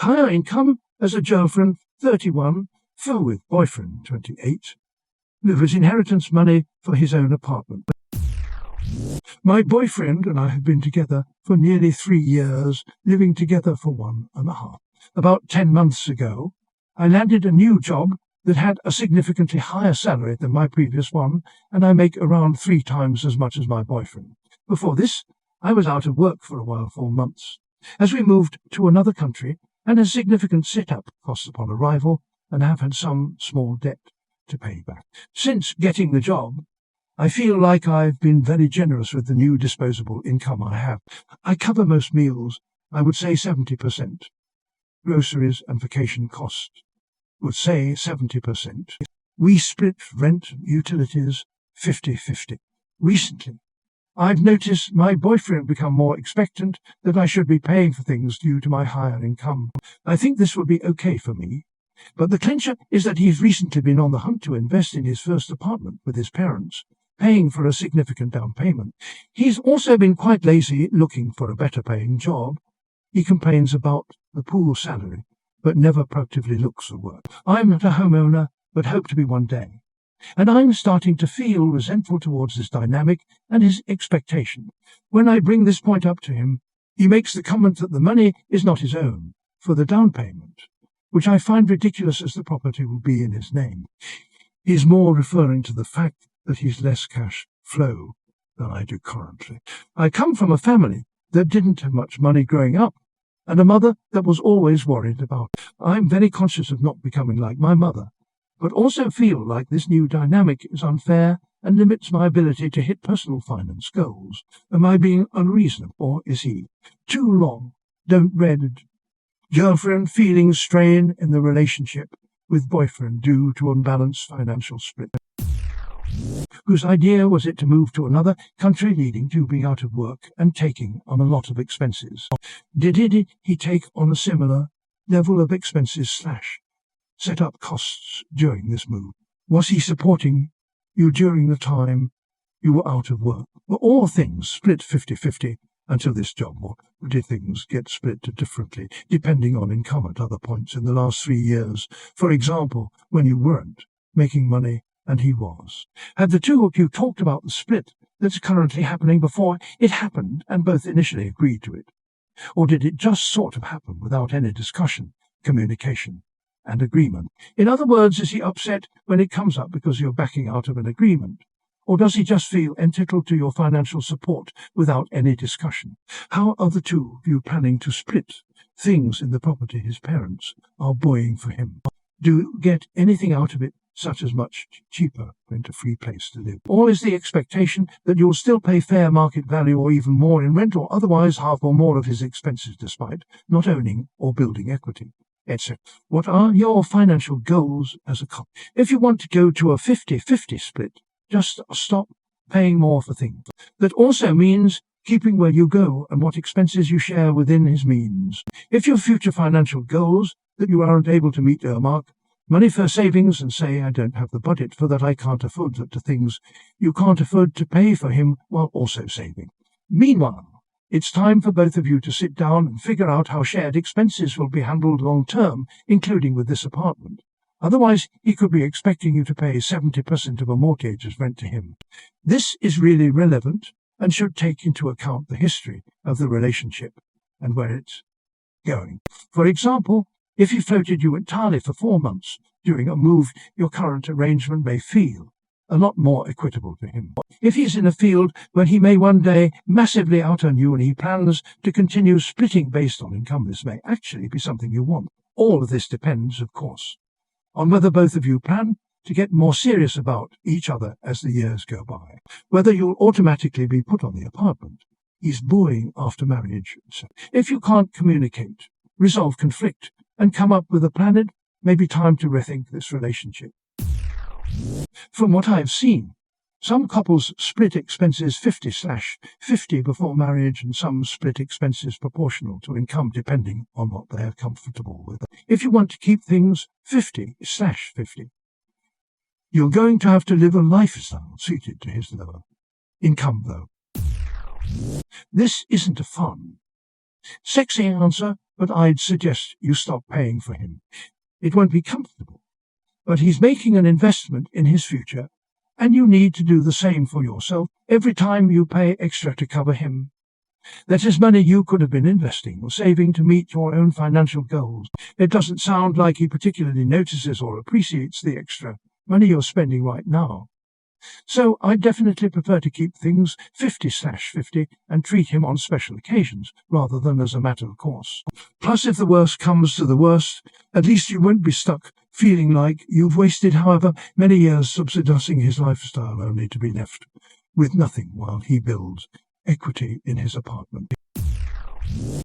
Higher income as a girlfriend, 31, fell with boyfriend, 28. With his inheritance money for his own apartment. My boyfriend and I have been together for nearly 3 years, living together for 1.5. About 10 months ago, I landed a new job that had a significantly higher salary than my previous one, and I make around 3 times as much as my boyfriend. Before this, I was out of work for a while, 4 months. As we moved to another country, and a significant set-up costs upon arrival, and have had some small debt to pay back. Since getting the job, I feel like I've been very generous with the new disposable income I have. I cover most meals, I would say 70%. Groceries and vacation costs, would say 70%. We split rent and utilities 50-50. Recently, I've noticed my boyfriend become more expectant that I should be paying for things due to my higher income. I think this would be okay for me. But the clincher is that he's recently been on the hunt to invest in his first apartment with his parents, paying for a significant down payment. He's also been quite lazy looking for a better paying job. He complains about the poor salary, but never proactively looks for work. I'm not a homeowner, but hope to be one day. And I'm starting to feel resentful towards this dynamic and his expectation. When I bring this point up to him, he makes the comment that the money is not his own, for the down payment, which I find ridiculous as the property will be in his name. He's more referring to the fact that he's less cash flow than I do currently. I come from a family that didn't have much money growing up, and a mother that was always worried about. I'm very conscious of not becoming like my mother, but also feel like this new dynamic is unfair and limits my ability to hit personal finance goals. Am I being unreasonable, or is he? Too long, don't read. Girlfriend feeling strain in the relationship with boyfriend due to unbalanced financial split. Whose idea was it to move to another country, leading to being out of work and taking on a lot of expenses? Did he take on a similar level of expenses / set up costs during this move? Was he supporting you during the time you were out of work? Were all things split 50-50 until this job, or did things get split differently, depending on income at other points in the last 3 years? For example, when you weren't making money and he was. Had the two of you talked about the split that's currently happening before it happened and both initially agreed to it? Or did it just sort of happen without any discussion, communication, and agreement? In other words, is he upset when it comes up because you're backing out of an agreement? Or does he just feel entitled to your financial support without any discussion? How are the two of you planning to split things in the property his parents are buying for him? Do you get anything out of it, such as much cheaper rent, a free place to live? Or is the expectation that you'll still pay fair market value or even more in rent, or otherwise half or more of his expenses despite not owning or building equity, etc.? What are your financial goals as a couple? If you want to go to a 50-50 split, just stop paying more for things. That also means keeping where you go and what expenses you share within his means. If your future financial goals that you aren't able to meet earmark money for savings and say, I don't have the budget for that, I can't afford that, to things you can't afford to pay for him while also saving. Meanwhile, it's time for both of you to sit down and figure out how shared expenses will be handled long term, including with this apartment. Otherwise, he could be expecting you to pay 70% of a mortgage as rent to him. This is really relevant and should take into account the history of the relationship and where it's going. For example, if he floated you entirely for 4 months during a move, your current arrangement may feel a lot more equitable to him. If he's in a field where he may one day massively out-earn you and he plans to continue splitting based on income, this may actually be something you want. All of this depends, of course, on whether both of you plan to get more serious about each other as the years go by. Whether you'll automatically be put on the apartment he's buying after marriage. If you can't communicate, resolve conflict, and come up with a plan, it may be time to rethink this relationship. From what I've seen, some couples split expenses 50/50 before marriage, and some split expenses proportional to income depending on what they are comfortable with. If you want to keep things 50/50, you're going to have to live a lifestyle suited to his lower income, though. This isn't a fun, sexy answer, but I'd suggest you stop paying for him. It won't be comfortable, but he's making an investment in his future, and you need to do the same for yourself every time you pay extra to cover him. That is money you could have been investing or saving to meet your own financial goals. It doesn't sound like he particularly notices or appreciates the extra money you're spending right now. So I definitely prefer to keep things 50/50 and treat him on special occasions rather than as a matter of course. Plus, if the worst comes to the worst, at least you won't be stuck feeling like you've wasted however many years subsidizing his lifestyle only to be left with nothing while he builds equity in his apartment.